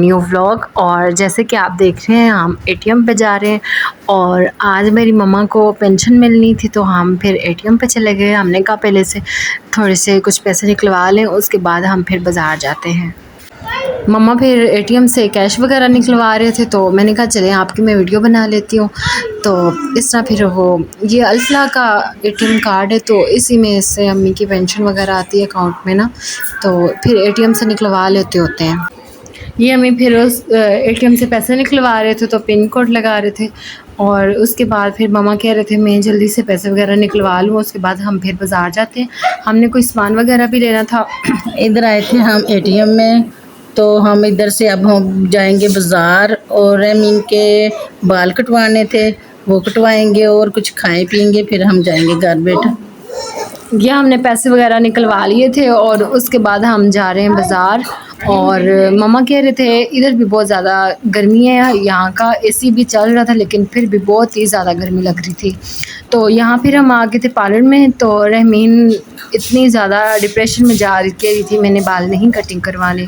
New vlog. और जैसे कि आप देख रहे हैं हम एटीएम पे जा रहे हैं और आज मेरी मम्मा को पेंशन मिलनी थी तो हम फिर एटीएम पे चले गए। हमने कहा पहले से थोड़े से कुछ पैसे निकलवा लें, उसके बाद हम फिर बाज़ार जाते हैं। मम्मा फिर एटीएम से कैश वगैरह निकलवा रहे थे तो मैंने कहा चलें आपकी मैं वीडियो बना लेती हूँ। तो इस तरह फिर वो ये अल्फला का एटीएम कार्ड है तो इसी में से अम्मी की पेंशन वगैरह आती है अकाउंट में ना, तो फिर एटीएम से निकलवा लेते होते हैं। ये अम्मी फिर उस एटीएम से पैसे निकलवा रहे थे तो पिन कोड लगा रहे थे और उसके बाद फिर मम्मा कह रहे थे मैं जल्दी से पैसे वगैरह निकलवा लूँ, उसके बाद हम फिर बाज़ार जाते हैं। हमने कोई सामान वगैरह भी लेना था। इधर आए थे हम एटीएम में, तो हम इधर से अब हम जाएंगे बाज़ार और रमीन के बाल कटवाने थे, वो कटवाएंगे और कुछ खाएं पिएंगे, फिर हम जाएंगे घर बेटा। ये हमने पैसे वगैरह निकलवा लिए थे और उसके बाद हम जा रहे हैं बाज़ार। और मम्मा कह रहे थे इधर भी बहुत ज़्यादा गर्मी है, यहाँ का एसी भी चल रहा था लेकिन फिर भी बहुत ही ज़्यादा गर्मी लग रही थी। तो यहाँ फिर हम आ गए थे पार्लर में, तो रहमीन इतनी ज़्यादा डिप्रेशन में जा रही कह रही थी मैंने बाल नहीं कटिंग करवाने,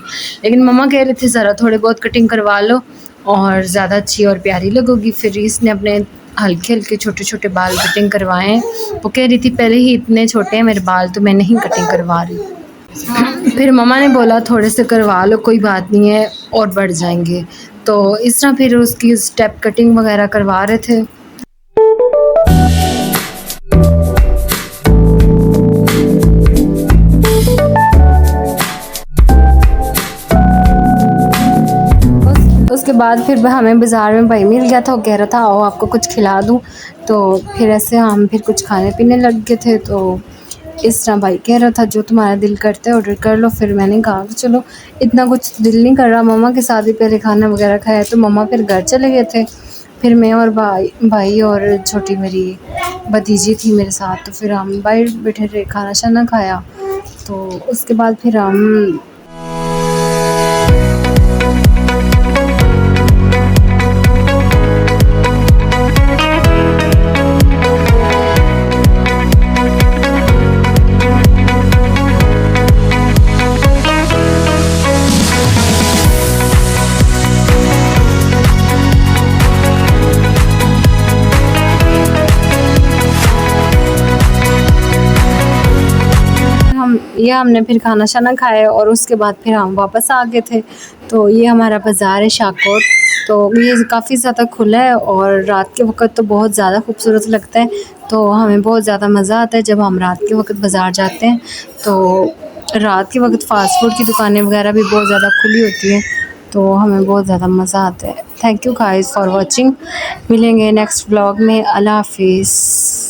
लेकिन मम्मा कह रहे थे ज़रा थोड़े बहुत कटिंग करवा लो और ज़्यादा अच्छी और प्यारी लगोगी। फिर इसने अपने हल्के हल्के छोटे छोटे बाल कटिंग करवाए हैं। वो कह रही थी पहले ही इतने छोटे हैं मेरे बाल तो मैं नहीं कटिंग करवा रही। फिर मम्मा ने बोला थोड़े से करवा लो कोई बात नहीं है और बढ़ जाएंगे, तो इस तरह फिर उसकी स्टेप कटिंग वगैरह करवा रहे थे। उसके बाद फिर हमें बाज़ार में भाई मिल गया था, वो कह रहा था आओ आपको कुछ खिला दूँ, तो फिर ऐसे हम फिर कुछ खाने पीने लग गए थे। तो इस तरह भाई कह रहा था जो तुम्हारा दिल करता है ऑर्डर कर लो। फिर मैंने कहा चलो इतना कुछ दिल नहीं कर रहा, मम्मा के साथ ही पहले खाना वगैरह खाया तो मम्मा फिर घर चले गए थे। फिर मैं और भाई और छोटी मेरी भतीजी थी मेरे साथ, तो फिर हम बाहर बैठे थे खाना शाना खाया। तो उसके बाद फिर हम हमने फिर खाना शाना खाया और उसके बाद फिर हम वापस आ गए थे। तो ये हमारा बाज़ार है शाहकोट, तो ये काफ़ी ज़्यादा खुला है और रात के वक्त तो बहुत ज़्यादा खूबसूरत लगता है। तो हमें बहुत ज़्यादा मज़ा आता है जब हम रात के वक्त बाज़ार जाते हैं। तो रात के वक्त फ़ास्ट फूड की दुकानें वगैरह भी बहुत ज़्यादा खुली होती हैं, तो हमें बहुत ज़्यादा मज़ा आता है। Thank you guys for watching. मिलेंगे नेक्स्ट व्लॉग में। अल्लाह हाफिज़।